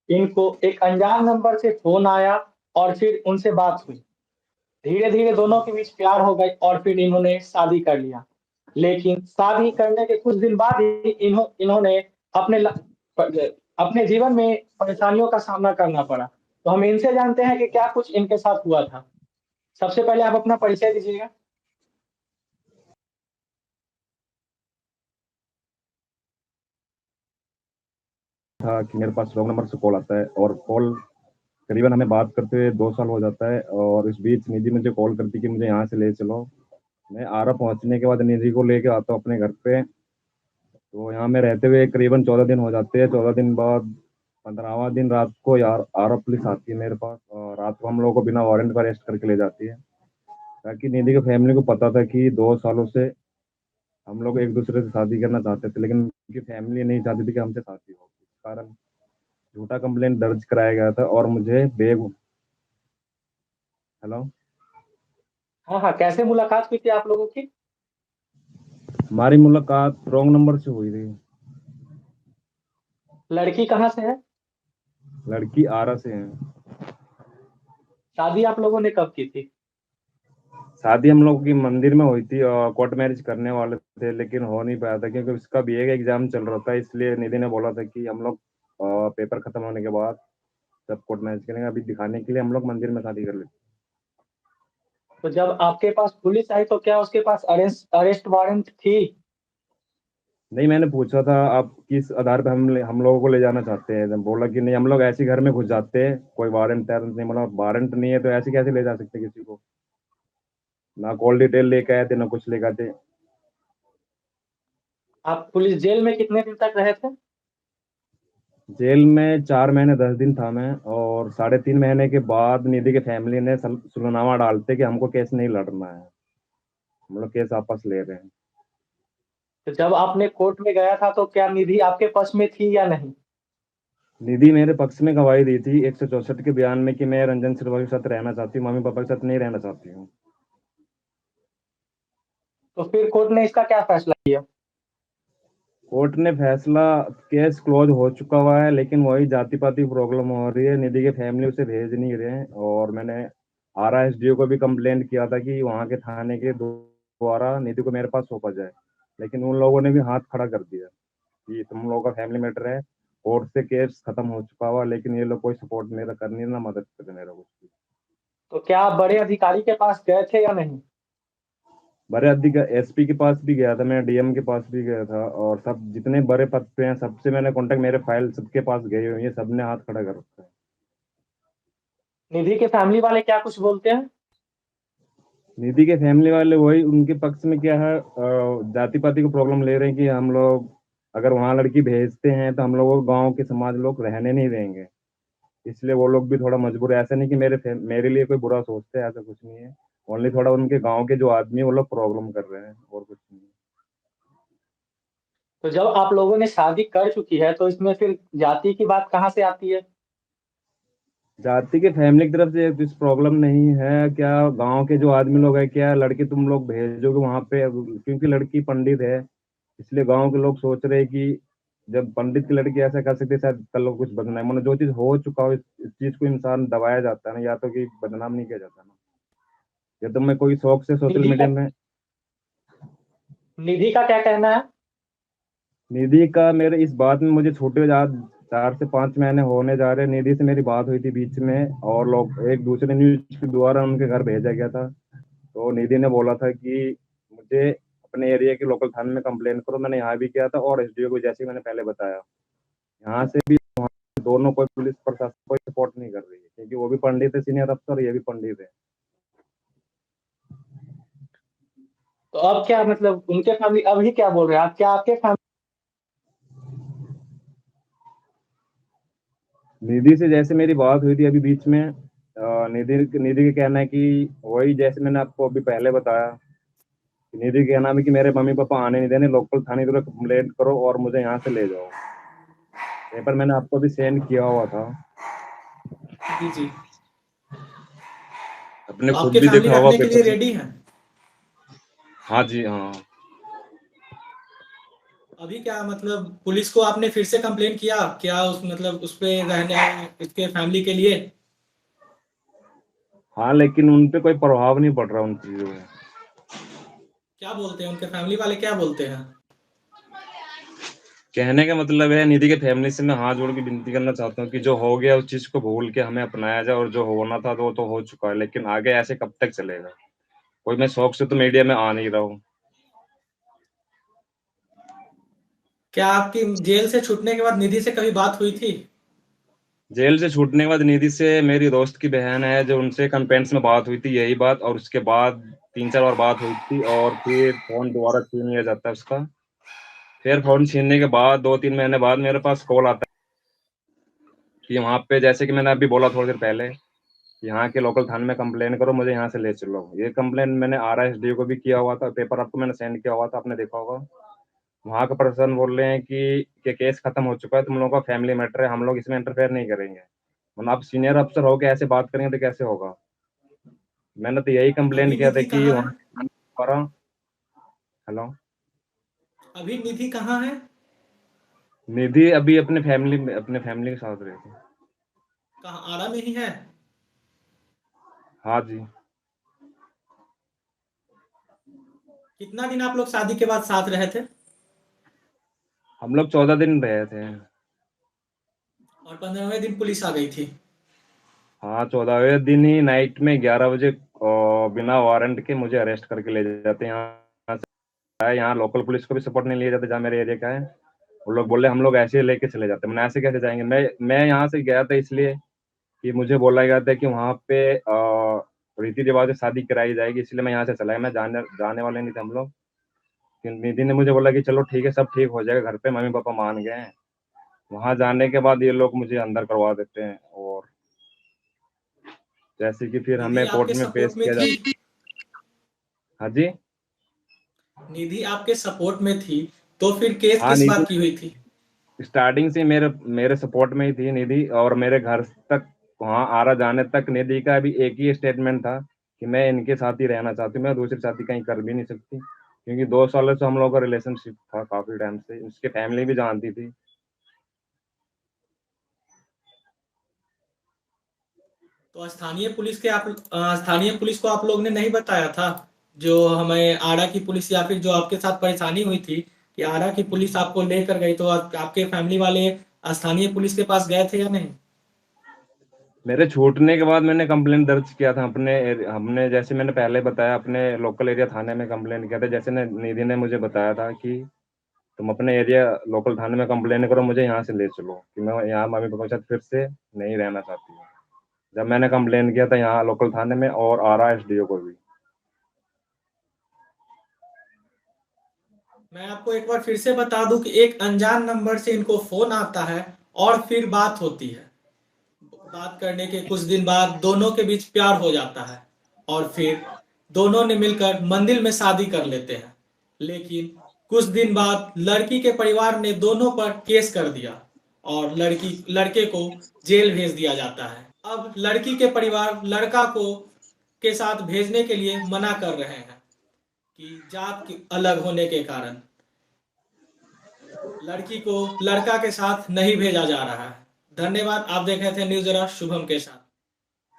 इनको एक अनजान नंबर से फ़ोन आया और फिर उनसे बात हुई। धीरे-धीरे दोनों के बीच प्यार हो गई और फिर इन्होंने शादी कर लिया। लेकिन शादी करने के कुछ दिन बाद ही इन्होंने अपने ल प अपने जीवन में परेशानियों का सामना करना पड़ा। तो हम इनसे जानते हैं कि क्या कुछ इनके साथ हुआ था। सबसे पहले आप अपना परिचय दीजिएगा। था कि मेरे पास रॉन्ग नंबर से कॉल आता है और कॉल करीबन हमें बात करते हुए 2 साल हो जाता है और इस बीच निधि मुझे कॉल करती कि मुझे यहाँ से ले चलो। मैं आरा पहुँचने के बाद निधि को लेके आता हूँ अपने घर पे। तो यहाँ में रहते हुए करीबन 14 दिन हो जाते हैं। 14 दिन बाद 15वां दिन रात को यार आरा पुलिस आती है मेरे पास और रात को हम लोगों को बिना वारंट पर अरेस्ट करके ले जाती है। ताकि निधि की फैमिली को पता था कि 2 सालों से हम लोग एक दूसरे से शादी करना चाहते थे, लेकिन उनकी फैमिली नहीं चाहती थी कि हमसे शादी हो। इस कारण झूठा कंप्लेंट दर्ज कराया गया था और मुझे बेग हेलो हाँ, हाँ, कैसे मुलाकात हुई थी आप लोगों की? हमारी मुलाकात रॉन्ग नंबर से हुई थी। लड़की कहाँ से है? लड़की आरा से है। शादी आप लोगों ने कब की थी? शादी हम लोग की मंदिर में हुई थी और कोर्ट मैरिज करने वाले थे, लेकिन हो नहीं पाया था क्योंकि उसका बीए का एग्जाम चल रहा था। इसलिए निधि ने बोला था कि हम लोग पेपर खत्म होने के बाद जब कोर्ट मैरिज करेंगे, अभी दिखाने के लिए हम लोग मंदिर में शादी कर लेते। तो जब आपके पास पुलिस आई तो क्या उसके पास अरेस्ट वारंट थी? नहीं, मैंने पूछा था आप किस आधार पे हम लोगों को ले जाना चाहते हैं। बोला कि नहीं, हम लोग ऐसे ही घर में घुस जाते हैं, कोई वारंट टारंट नहीं। मतलब वारंट नहीं है तो ऐसे कैसे ले जा सकते किसी को। ना कॉल डिटेल लेके आए थे ना कुछ लेके आए थे। आप पुलिस जेल में कितने दिन तक रहे थे? जेल में 4 महीने 10 दिन था मैं, और 3.5 महीने के बाद निधि के फैमिली ने सुलहनामा डालते कि हमको केस नहीं लड़ना है, हम लोग केस वापस ले रहे हैं। तो जब आपने कोर्ट में गया था तो क्या निधि आपके पक्ष में थी या नहीं? निधि मेरे पक्ष में गवाही दी थी 164 के बयान में कि मैं रंजन सिल्वा के साथ रहना चाहती हूँ, मम्मी पापा के साथ नहीं रहना चाहती हूँ। तो फिर कोर्ट ने इसका क्या फैसला किया? कोर्ट ने फैसला, केस क्लोज हो चुका हुआ है, लेकिन वही जाति पाति प्रॉब्लम हो रही है। निधि के फैमिली उसे भेज नहीं रहे हैं और मैंने RSDO को भी कंप्लेंट किया था कि वहाँ के थाने के द्वारा निधि को मेरे पास सौंपा जाए, लेकिन उन लोगों ने भी हाथ खड़ा कर दिया कि तुम लोगों का फैमिली मैटर है, कोर्ट से केस खत्म हो चुका हुआ, लेकिन ये लोग कोई सपोर्ट मेरा कर नहीं, ना मदद कर मेरा कुछ भी। तो क्या आप बड़े अधिकारी के पास गए थे या नहीं? बड़े अधिकारी SP के पास भी गया था, मैं DM के पास भी गया था, और सब जितने बड़े पद पे हैं सबसे मैंने कांटेक्ट, मेरे फाइल सबके पास गई हुई है, सबने हाथ खड़ा कर रखा है। निधि के फैमिली वाले क्या कुछ बोलते हैं? निधि के फैमिली वाले वही उनके पक्ष में क्या है, जाति पाति को प्रॉब्लम ले रहे हैं कि हम लोग अगर वहाँ लड़की भेजते हैं तो हम लोगों को गांव के समाज लोग रहने नहीं देंगे। इसलिए वो लोग भी थोड़ा मजबूर है। ऐसा नहीं कि मेरे लिए कोई बुरा सोचते हैं, ऐसा कुछ नहीं है। ओनली थोड़ा उनके गांव के जो आदमी है वो लोग प्रॉब्लम कर रहे हैं, और कुछ नहीं। तो जब आप लोगों ने शादी कर चुकी है तो इसमें फिर जाति की बात कहाँ से आती है? जाति के फैमिली की तरफ से कुछ प्रॉब्लम नहीं है क्या, गांव के जो आदमी लोग हैं, क्या लड़की तुम लोग भेजोगे वहां पे, क्योंकि लड़की पंडित है, इसलिए गांव के लोग सोच रहे हैं कि जब पंडित की लड़की ऐसा कर सकती है, शायद कल को कुछ बदनाम, मतलब जो चीज हो चुका हो इस चीज को इंसान दबाया जाता है ना, या तो कि बदनाम नहीं किया जाता ना। या तो मैं कोई शौक से सोशल निधि का मीडिया में। निधि का क्या कहना है? निधि का मेरे इस बात में मुझे छूटे आज 4 से 5 महीने होने जा रहे हैं। निधि से मेरी बात हुई थी बीच में, और लोग एक दूसरे न्यूज के द्वारा उनके घर भेजा गया था। तो निधि ने बोला था कि मुझे अपने एरिया के लोकल थाने में कंप्लेन करो। मैंने यहाँ भी किया था, और SDO को जैसे ही मैंने पहले बताया, यहाँ से भी वहाँ से दोनों कोई पुलिस प्रशासन कोई सपोर्ट नहीं कर रही है, क्योंकि वो भी पंडित है सीनियर अफसर, ये भी पंडित है। तो अब क्या मतलब उनके फैमिली अभी क्या बोल रहे हैं? आप क्या आपके फैमिली निधि से जैसे मेरी बात हुई थी अभी बीच में, निधि निधि का कहना है कि वही जैसे मैंने आपको अभी पहले बताया, निधि का कहना है कि मेरे मम्मी पापा आने नहीं देने, लोकल थाने की कंप्लेंट करो और मुझे यहाँ से ले जाओ। पेपर मैंने आपको भी सेंड किया हुआ था, जी जी। अपने तो खुद आपके भी फैमिली देखा होगा रखने के लिए पेपर में। रेडी है? हाँ जी हाँ। अभी क्या मतलब पुलिस को आपने फिर से कंप्लेन किया क्या उस मतलब उस पे रहने इसके फैमिली के लिए? हाँ, लेकिन उन पे कोई प्रभाव नहीं पड़ रहा उन चीज़ों में। क्या बोलते हैं उनके फैमिली वाले, क्या बोलते हैं? कहने का मतलब है, निधि के फैमिली से मैं हाथ जोड़ के विनती करना चाहता हूँ कि जो हो गया उस चीज़ को भूल के हमें अपनाया जाए, और जो होना था वो तो हो चुका है, लेकिन आगे ऐसे कब तक चलेगा? कोई मैं शौक से तो मीडिया में आ नहीं रहा हूँ। क्या आपकी जेल से छूटने के बाद निधि से कभी बात हुई थी? जेल से छूटने के बाद निधि से मेरी दोस्त की बहन है, जो उनसे कंपेंट्स में बात हुई थी, यही बात, और उसके बाद 3-4 बार बात हुई थी, और फिर फ़ोन दोबारा छीन लिया जाता है उसका। फिर फ़ोन छीनने के बाद 2-3 महीने बाद मेरे पास कॉल आता है कि वहाँ पे, जैसे कि मैंने अभी बोला थोड़ी देर पहले, कि यहाँ के लोकल थाने में कंप्लेन करो, मुझे यहाँ से ले चलो। ये कंप्लेन मैंने आरएसडीओ को भी किया हुआ था, पेपर आपको मैंने सेंड किया हुआ था, आपने देखा होगा। वहाँ का पर्सन बोल रहे हैं कि केस खत्म हो चुका है, तुम लोगों का फैमिली मैटर है, हम लोग इसमें इंटरफेयर नहीं करेंगे। मतलब आप सीनियर अफ़सर होके ऐसे बात करेंगे तो कैसे होगा? मैंने तो यही कंप्लेंट अभी किया था निधि कि कहाँ है? वहाँ द्वारा। हेलो? अभी निधि कहाँ है? निधि अभी अपने फैमिली के साथ रहती है। कहाँ, आरा में ही है? हाँ जी। कितना दिन आप लोग शादी के बाद साथ रहे थे? हम लोग 14 दिन रहे थे। और 15वें दिन पुलिस आ गई थी? हाँ, 14वें दिन ही नाइट में 11 बजे बिना वारंट के मुझे अरेस्ट करके ले जाते हैं यहाँ से। यहाँ लोकल पुलिस को भी सपोर्ट नहीं लिया जाता, जहाँ मेरे एरिया का है। वो लोग बोले हम लोग ऐसे ही लेके चले जाते हैं। मैंने ऐसे कैसे जाएँगे? मैं यहाँ से गया था इसलिए कि मुझे बोला गया था कि वहाँ पे रीति-रिवाज से शादी कराई जाएगी, इसलिए मैं यहाँ से चला गया। मैं जाने जाने वाले नहीं थे हम लोग। फिर निधि ने मुझे बोला कि चलो ठीक है, सब ठीक हो जाएगा, घर पे मम्मी-पापा मान गए हैं। वहाँ जाने के बाद ये लोग मुझे अंदर करवा देते हैं, और जैसे कि फिर निधि हमें कोर्ट आपके में पेश सपोर्ट में किया थी? जाता। हाँ जी? निधि आपके सपोर्ट में थी, तो फिर केस हाँ, किस निधि बात की हुई थी? स्टार्टिंग से मेरे मेरे सपोर्ट में ही थी निधि, और मेरे घर तक वहाँ आरा जाने तक निधि का भी एक ही स्टेटमेंट था कि मैं इनके साथ ही रहना चाहती हूँ, मैं दूसरी शादी कहीं कर भी नहीं सकती, क्योंकि 2 सालों से हम लोगों का रिलेशनशिप था, काफ़ी टाइम से। उसकी फैमिली भी जानती थी। तो स्थानीय पुलिस को आप लोग ने नहीं बताया था? जो हमें आरा की पुलिस या फिर जो आपके साथ परेशानी हुई थी कि आरा की पुलिस आपको लेकर गई, तो आपके फैमिली वाले स्थानीय पुलिस के पास गए थे या नहीं? मेरे छूटने के बाद मैंने कंप्लेंट दर्ज किया था हमने, जैसे मैंने पहले बताया, अपने लोकल एरिया थाने में कंप्लेंट किया था। जैसे ने निधि ने मुझे बताया था कि तुम अपने एरिया लोकल थाने में कंप्लेंट करो, मुझे यहाँ से ले चलो, कि मैं यहाँ मम्मी-पापा के साथ फिर से नहीं रहना चाहती हूँ। जब मैंने कंप्लेंट किया था यहाँ लोकल थाने में, और आरा एसडीओ को भी। मैं आपको एक बार फिर से बता दूं कि एक अनजान नंबर से इनको फोन आता है और फिर बात होती है। बात करने के कुछ दिन बाद दोनों के बीच प्यार हो जाता है और फिर दोनों ने मिलकर मंदिर में शादी कर लेते हैं। लेकिन कुछ दिन बाद लड़की के परिवार ने दोनों पर केस कर दिया और लड़के को जेल भेज दिया जाता है। अब लड़की के परिवार लड़का को के साथ भेजने के लिए मना कर रहे हैं कि जात के अलग होने के कारण लड़की को लड़का के साथ नहीं भेजा जा रहा है। धन्यवाद। आप देख रहे थे न्यूज़ एरा शुभम के साथ।